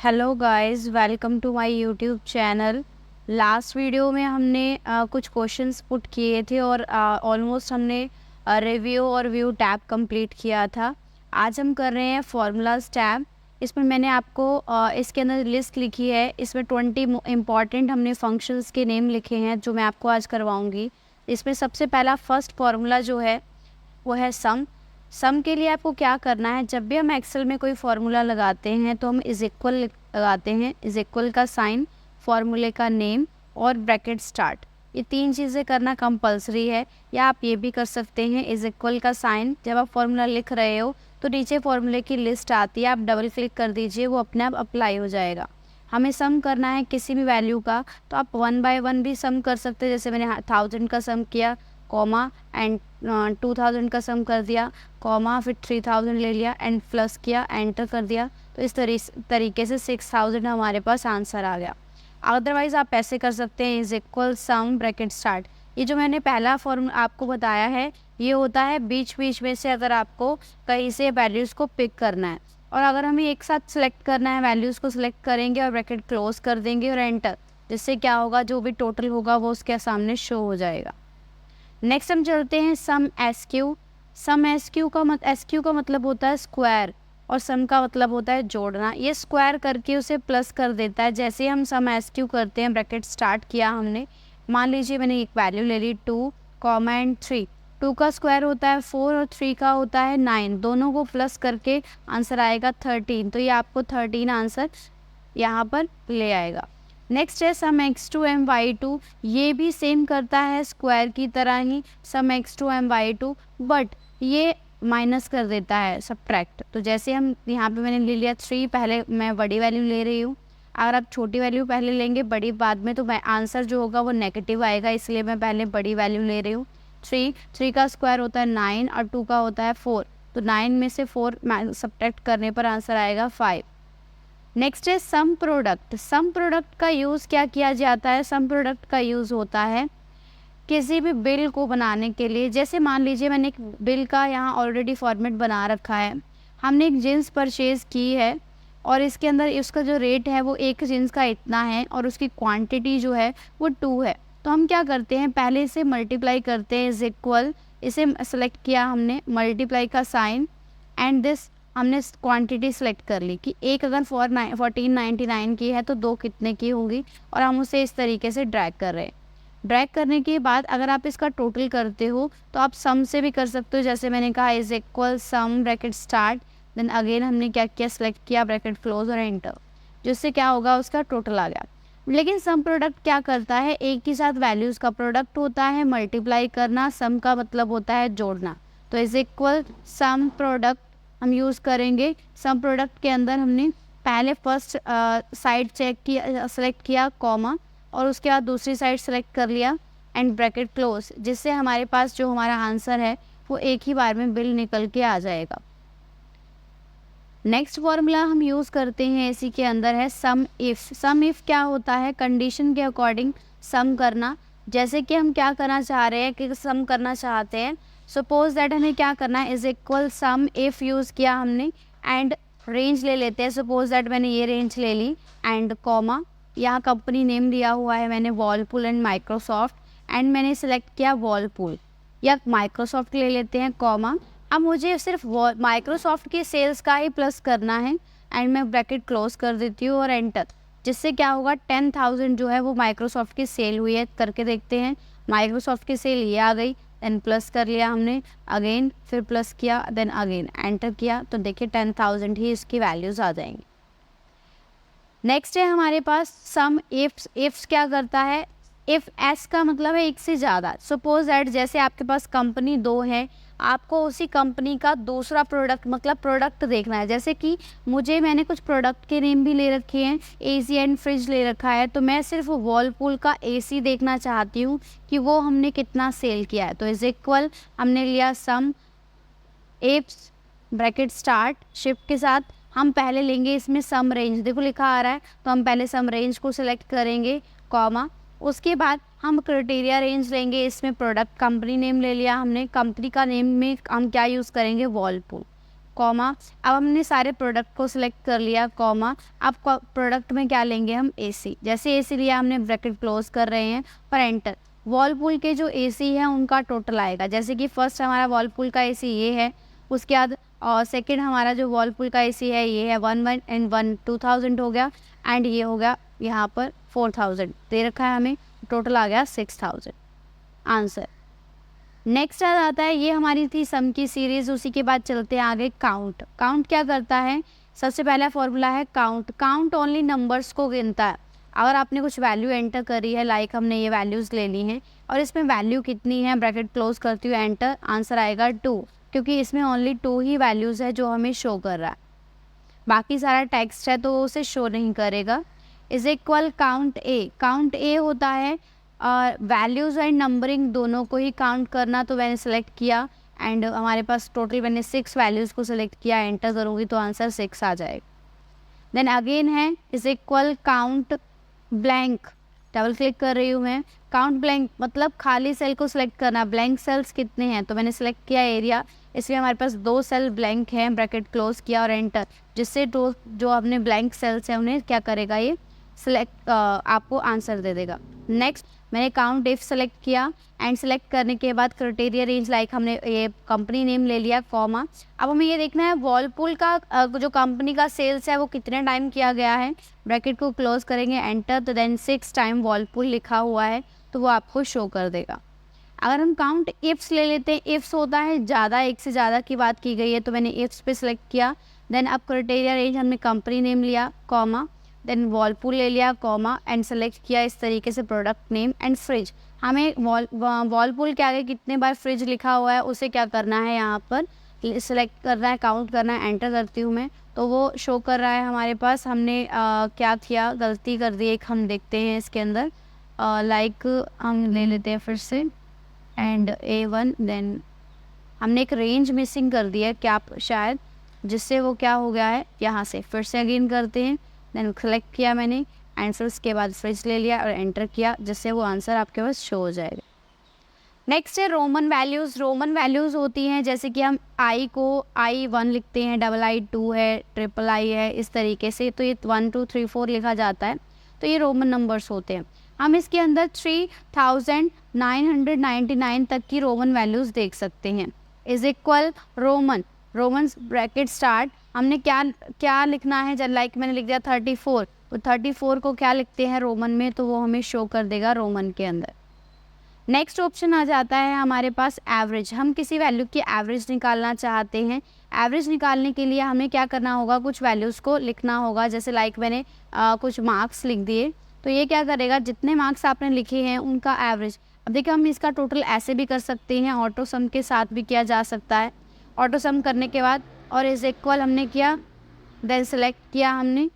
Hello guys, welcome to my YouTube channel. Last video में हमने कुछ क्वेश्चंस पुट किए थे और ऑलमोस्ट हमने रिव्यू और व्यू टैब कंप्लीट किया था। आज हम कर रहे हैं फार्मूलाज टैब। इसमें मैंने आपको इसके अंदर लिस्ट लिखी है। इसमें 20 इम्पॉर्टेंट हमने फंक्शंस के नेम लिखे हैं जो मैं आपको आज करवाऊँगी। इसमें सबसे पहला फर्स्ट फार्मूला जो है वो है सम के लिए आपको क्या करना है, जब भी हम एक्सेल में कोई फार्मूला लगाते हैं तो हम इज इक्वल लगाते हैं। इज इक्वल का साइन, फार्मूले का नेम और ब्रैकेट स्टार्ट, ये तीन चीज़ें करना कंपलसरी है। या आप ये भी कर सकते हैं, इज इक्वल का साइन, जब आप फार्मूला लिख रहे हो तो नीचे फार्मूले की लिस्ट आती है, आप डबल क्लिक कर दीजिए, वो अपने आप अप्लाई हो जाएगा। हमें सम करना है किसी भी वैल्यू का, तो आप 1 बाय 1 भी सम कर सकते हैं। जैसे मैंने 1000 का सम किया, कॉमा एंड 2000 का सम कर दिया, कॉमा फिर 3000 ले लिया एंड प्लस किया, एंटर कर दिया। तो इस तरीके से 6000 हमारे पास आंसर आ गया। अदरवाइज़ आप ऐसे कर सकते हैं, is equal sum bracket start. ये जो मैंने पहला फॉर्म आपको बताया है, ये होता है बीच बीच में से अगर आपको कहीं से वैल्यूज़ को पिक करना है, और अगर हमें एक साथ सेलेक्ट करना है, वैल्यूज़ को सिलेक्ट करेंगे और ब्रैकेट क्लोज कर देंगे और एंटर, जिससे क्या होगा, जो भी टोटल होगा वो उसके सामने शो हो जाएगा। नेक्स्ट हम चलते हैं सम एस क्यू। सम एस क्यू का मतलब होता है स्क्वायर और सम का मतलब होता है जोड़ना। ये स्क्वायर करके उसे प्लस कर देता है। जैसे ही हम सम एस क्यू करते हैं, ब्रैकेट स्टार्ट किया हमने, मान लीजिए मैंने एक वैल्यू ले ली 2 कॉमा एंड 3। 2 का स्क्वायर होता है 4 और 3 का होता है 9, दोनों को प्लस करके आंसर आएगा 13। तो ये आपको 13 आंसर यहाँ पर ले आएगा। नेक्स्ट है sum X two M Y two. ये भी सेम करता है स्क्वायर की तरह ही, sum X two M Y two, but ये माइनस कर देता है, सब्ट्रैक्ट। तो जैसे हम यहाँ पे मैंने ले लिया 3, पहले मैं बड़ी वैल्यू ले रही हूँ। अगर आप छोटी वैल्यू पहले लेंगे, बड़ी बाद में, तो मैं आंसर जो होगा वो नेगेटिव आएगा, इसलिए मैं पहले बड़ी वैल्यू ले रही हूँ। 3 का स्क्वायर होता है 9 और 2 का होता है 4, तो 9 में से 4 सब्ट्रैक्ट करने पर आंसर आएगा 5। नेक्स्ट है सम प्रोडक्ट। सम प्रोडक्ट का यूज़ क्या किया जाता है? सम प्रोडक्ट का यूज़ होता है किसी भी बिल को बनाने के लिए। जैसे मान लीजिए मैंने एक बिल का यहाँ ऑलरेडी फॉर्मेट बना रखा है। हमने एक जीन्स परचेज़ की है और इसके अंदर उसका जो रेट है वो एक जीन्स का इतना है और उसकी क्वांटिटी जो है वो 2 है। तो हम क्या करते हैं, पहले इसे मल्टीप्लाई करते हैं, इज इक्वल, इसे सेलेक्ट किया हमने, मल्टीप्लाई का साइन एंड दिस, हमने क्वांटिटी सेलेक्ट कर ली कि एक अगर 1499 की है तो 2 कितने की होंगी, और हम उसे इस तरीके से ड्रैग कर रहे हैं। ड्रैग करने के बाद अगर आप इसका टोटल करते हो तो आप सम से भी कर सकते हो। जैसे मैंने कहा is equal sum bracket start, then again हमने क्या किया, सेलेक्ट किया, ब्रैकेट क्लोज और एंटर, जिससे क्या होगा, उसका टोटल आ गया। लेकिन सम प्रोडक्ट क्या करता है, एक ही साथ वैल्यूज़ का प्रोडक्ट होता है, मल्टीप्लाई करना। सम का मतलब होता है जोड़ना। तो इज इक्वल सम प्रोडक्ट हम यूज़ करेंगे। सम प्रोडक्ट के अंदर हमने पहले फर्स्ट साइड चेक किया, सेलेक्ट किया, कॉमा, और उसके बाद दूसरी साइड सेलेक्ट कर लिया एंड ब्रैकेट क्लोज, जिससे हमारे पास जो हमारा आंसर है वो एक ही बार में बिल निकल के आ जाएगा। नेक्स्ट फॉर्मूला हम यूज़ करते हैं इसी के अंदर है सम इफ़। सम इफ़ क्या होता है, कंडीशन के अकॉर्डिंग सम करना। जैसे कि हम क्या करना चाह रहे हैं, कि सम करना चाहते हैं, सपोज दैट हमें क्या करना है, is equal some if use किया हमने एंड रेंज ले लेते हैं। सपोज दैट मैंने ये रेंज ले ली एंड कॉमा, यहाँ कंपनी नेम दिया हुआ है मैंने वॉलपूल एंड माइक्रोसॉफ्ट, एंड मैंने सेलेक्ट किया वॉलपूल या माइक्रोसॉफ्ट ले लेते हैं, कॉमा। अब मुझे सिर्फ माइक्रोसॉफ्ट की सेल्स का ही प्लस करना है एंड मैं ब्रैकेट क्लोज कर देती हूँ और एंटर, जिससे क्या होगा, 10,000 जो है वो माइक्रोसॉफ्ट की सेल हुई है। करके देखते हैं, माइक्रोसॉफ्ट की सेल ये आ गई, देन प्लस कर लिया हमने, अगेन फिर प्लस किया, देन अगेन एंटर किया, तो देखिए 10,000 ही इसकी वैल्यूज़ आ जाएंगी। नेक्स्ट है हमारे पास सम इफ्स। इफ्स क्या करता है, इफ़ एस का मतलब है एक से ज़्यादा। सपोज दैट जैसे आपके पास कंपनी 2 है, आपको उसी कंपनी का दूसरा प्रोडक्ट, मतलब प्रोडक्ट देखना है। जैसे कि मैंने कुछ प्रोडक्ट के नेम भी ले रखे हैं, एसी एंड फ्रिज ले रखा है, तो मैं सिर्फ वॉलपूल का एसी देखना चाहती हूँ कि वो हमने कितना सेल किया है। तो इज इक्वल, हमने लिया सम इफ्स ब्रैकेट स्टार्ट शिफ्ट के साथ, हम पहले लेंगे इसमें सम रेंज, देखो लिखा आ रहा है, तो हम पहले सम रेंज को सिलेक्ट करेंगे, कॉमा, उसके बाद हम क्राइटेरिया रेंज लेंगे। इसमें प्रोडक्ट कंपनी नेम ले लिया हमने, कंपनी का नेम में हम क्या यूज़ करेंगे, वॉलपूल। कॉमा। अब हमने सारे प्रोडक्ट को सिलेक्ट कर लिया, कॉमा। अब प्रोडक्ट में क्या लेंगे हम, एसी। जैसे एसी लिया हमने, ब्रैकेट क्लोज कर रहे हैं और एंटर। वॉलपूल के जो एसी है उनका टोटल आएगा, जैसे कि फर्स्ट हमारा वॉलपूल का एसी ये है, उसके बाद और सेकंड हमारा जो वॉलपूल का एसी है ये है 1 एंड 1 2000 हो गया, एंड ये हो गया यहाँ पर 4000 दे रखा है हमें, टोटल आ गया 6000 आंसर। नेक्स्ट आ जाता है, ये हमारी थी सम की सीरीज़। उसी के बाद चलते हैं आगे काउंट। काउंट क्या करता है, सबसे पहला फॉर्मूला है काउंट। काउंट ओनली नंबर्स को गिनता है। अगर आपने कुछ वैल्यू एंटर करी है, लाइक हमने ये वैल्यूज़ ले ली हैं और इसमें वैल्यू कितनी है, ब्रैकेट क्लोज करती हूँ, एंटर, आंसर आएगा 2, क्योंकि इसमें ओनली 2 ही वैल्यूज़ है जो हमें शो कर रहा है, बाकी सारा टेक्स्ट है तो वो उसे शो नहीं करेगा। Is equal count A. Count A होता है वैल्यूज़ एंड नंबरिंग दोनों को ही काउंट करना, तो मैंने सेलेक्ट किया एंड हमारे पास टोटल मैंने 6 वैल्यूज़ को सिलेक्ट किया, एंटर करूँगी तो आंसर 6 आ जाएगा। देन अगेन है is equal count blank. Double click कर रही हूँ मैं, काउंट ब्लैंक मतलब खाली सेल को सिलेक्ट करना, ब्लैंक सेल्स कितने हैं, तो मैंने सेलेक्ट किया एरिया, इसलिए हमारे पास 2 सेल ब्लैंक हैं, ब्रैकेट क्लोज किया और एंटर, जिससे जो अपने ब्लैंक सेल्स हैं उन्हें क्या करेगा, ये सिलेक्ट आपको आंसर दे देगा। नेक्स्ट मैंने काउंट इफ सेलेक्ट किया एंड सेलेक्ट करने के बाद क्राइटेरिया रेंज, लाइक हमने ये कंपनी नेम ले लिया, कॉमा। अब हमें ये देखना है वॉलपूल का जो कंपनी का सेल्स है वो कितने टाइम किया गया है, ब्रैकेट को क्लोज करेंगे, एंटर, तो देन 6 टाइम वॉलपूल लिखा हुआ है तो वो आपको शो कर देगा। अगर हम काउंट इफ्स ले लेते हैं, इफ्स होता है ज़्यादा, एक से ज़्यादा की बात की गई है, तो मैंने इफ्स पे सिलेक्ट किया। देन अब क्राइटेरिया रेंज हमने कंपनी नेम लिया, कॉमा, देन वॉलपूल ले लिया, कॉमा, एंड सेलेक्ट किया इस तरीके से प्रोडक्ट नेम एंड फ्रिज। हमें वॉलपूल के आगे कितने बार फ्रिज लिखा हुआ है उसे क्या करना है, यहाँ पर सिलेक्ट करना है, काउंट करना है, एंटर करती हूँ मैं, तो वो शो कर रहा है हमारे पास। हमने क्या किया, गलती कर दी एक, हम देखते हैं इसके अंदर, लाइक हम ले लेते हैं फिर से एंड A1, देन हमने एक रेंज मिसिंग कर दिया है क्या शायद, जिससे वो क्या हो गया है, यहाँ से फिर से अगेन करते हैं, देन सेलेक्ट किया मैंने आंसर, उसके बाद फ्रिज ले लिया और एंटर किया, जिससे वो आंसर आपके पास शो हो जाएगा। नेक्स्ट है रोमन वैल्यूज़। रोमन वैल्यूज़ होती हैं, जैसे कि हम आई को I1 लिखते हैं, II 2 है, III है, इस तरीके से, तो ये 1 2 3 4 लिखा जाता है, तो ये रोमन नंबर्स होते हैं। हम इसके अंदर 3999 तक की रोमन वैल्यूज़ देख सकते हैं। Is equal Roman bracket start, हमने क्या लिखना है, जब लाइक मैंने लिख दिया 34, तो 34 को क्या लिखते हैं रोमन में, तो वो हमें शो कर देगा रोमन के अंदर। नेक्स्ट ऑप्शन आ जाता है हमारे पास एवरेज। हम किसी वैल्यू की एवरेज निकालना चाहते हैं। एवरेज निकालने के लिए हमें क्या करना होगा, कुछ वैल्यूज़ को लिखना होगा, जैसे लाइक मैंने कुछ मार्क्स लिख दिए, तो ये क्या करेगा, जितने मार्क्स आपने लिखे हैं उनका एवरेज। अब देखिए हम इसका टोटल ऐसे भी कर सकते हैं, ऑटो सम के साथ भी किया जा सकता है। ऑटो सम करने के बाद और इज इक्वल हमने किया, देन सेलेक्ट किया, हमने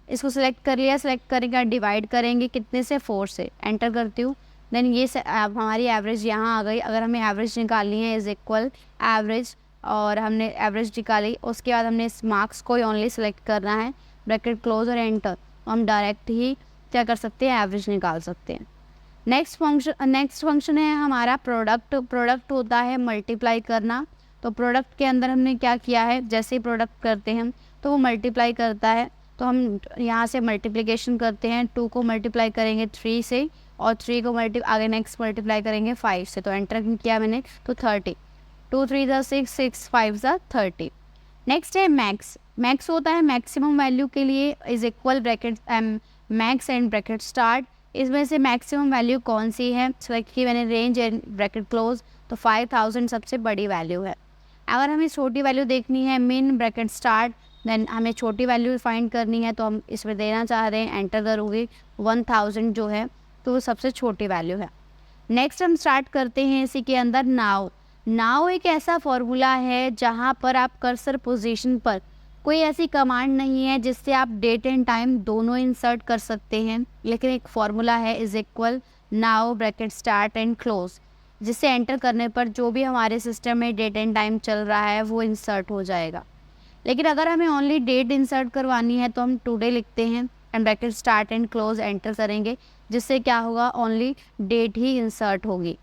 इसको सिलेक्ट कर लिया, सिलेक्ट करने के बाद डिवाइड करेंगे कितने से, 4 से, एंटर करती हूँ, देन ये हमारी एवरेज यहाँ आ गई। अगर हमें एवरेज निकालनी है, इज इक्वल एवरेज, और हमने एवरेज निकाली, उसके बाद हमने इस मार्क्स को ओनली सेलेक्ट करना है, ब्रैकेट क्लोज और एंटर, हम डायरेक्ट ही क्या कर सकते हैं, एवरेज निकाल सकते हैं। नेक्स्ट फंक्शन है हमारा प्रोडक्ट। प्रोडक्ट होता है मल्टीप्लाई करना, तो प्रोडक्ट के अंदर हमने क्या किया है, जैसे ही प्रोडक्ट करते हैं तो वो मल्टीप्लाई करता है, तो हम यहाँ से मल्टीप्लिकेशन करते हैं, 2 को मल्टीप्लाई करेंगे 3 से, और 3 को आगे नेक्स्ट मल्टीप्लाई करेंगे 5 से, तो एंटर किया मैंने, तो 30, 2 3 ज़ा 6, 6 5 ज़ा 30। नेक्स्ट है मैक्स। मैक्स होता है मैक्सिमम वैल्यू के लिए, is equal bracket max and bracket start. इसमें से मैक्सिमम वैल्यू कौन सी है, सेलेक्ट की मैंने, रेंज एंड ब्रैकेट क्लोज, तो 5000 सबसे बड़ी वैल्यू है। अगर हमें छोटी वैल्यू देखनी है, मिन ब्रैकेट स्टार्ट, देन हमें छोटी वैल्यू फाइंड करनी है, तो हम इसमें देना चाह रहे हैं, एंटर करूँगी, 1000 जो है तो वो सबसे छोटी वैल्यू है। नेक्स्ट हम स्टार्ट करते हैं इसी के अंदर नाउ एक ऐसा फॉर्मूला है जहाँ पर आप कर्सर पोजीशन पर कोई ऐसी कमांड नहीं है जिससे आप डेट एंड टाइम दोनों इंसर्ट कर सकते हैं, लेकिन एक फॉर्मूला है, is equal now bracket start and close, जिससे एंटर करने पर जो भी हमारे सिस्टम में डेट एंड टाइम चल रहा है वो इंसर्ट हो जाएगा। लेकिन अगर हमें ओनली डेट इंसर्ट करवानी है तो हम टुडे लिखते हैं and bracket start and close enter करेंगे, जिससे क्या होगा, ओनली डेट ही इंसर्ट होगी।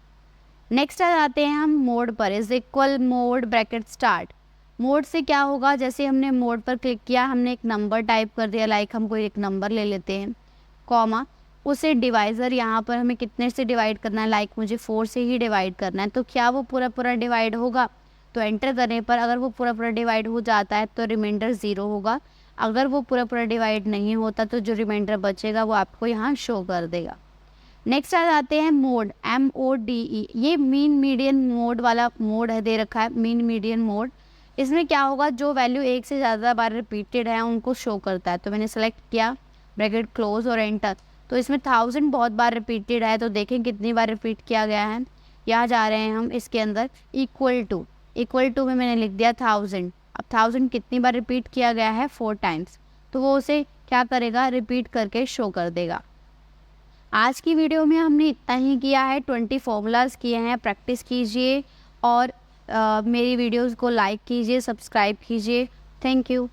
नेक्स्ट आ जाते हैं हम मोड पर, is equal mode bracket start. Mode से क्या होगा, जैसे हमने मोड पर क्लिक किया, हमने एक नंबर टाइप कर दिया, लाइक हम कोई एक नंबर ले लेते हैं, कॉमा, उसे डिवाइज़र यहाँ पर हमें कितने से डिवाइड करना है, लाइक मुझे 4 से ही डिवाइड करना है, तो क्या वो पूरा पूरा डिवाइड होगा? तो एंटर करने पर अगर वो पूरा पूरा डिवाइड हो जाता है तो रिमाइंडर 0 होगा। अगर वो पूरा पूरा डिवाइड नहीं होता तो जो रिमाइंडर बचेगा वो आपको यहाँ शो कर देगा। नेक्स्ट आ जाते हैं मोड, MODE। ये मीन मीडियन मोड वाला मोड है, दे रखा है मीन मीडियन मोड। इसमें क्या होगा, जो वैल्यू एक से ज़्यादा बार रिपीटेड है उनको शो करता है। तो मैंने सेलेक्ट किया, ब्रैकेट क्लोज और एंटर। तो इसमें 1000 बहुत बार रिपीटेड है, तो देखें कितनी बार रिपीट किया गया है। यहाँ जा रहे हैं हम इसके अंदर, इक्वल टू में मैंने लिख दिया 1000। अब 1000 कितनी बार रिपीट किया गया है, 4 टाइम्स, तो वो उसे क्या करेगा, रिपीट करके शो कर देगा। आज की वीडियो में हमने इतना ही किया है, 20 फॉर्मूलाज किए हैं। प्रैक्टिस कीजिए और मेरी वीडियोस को लाइक कीजिए, सब्सक्राइब कीजिए। Thank you.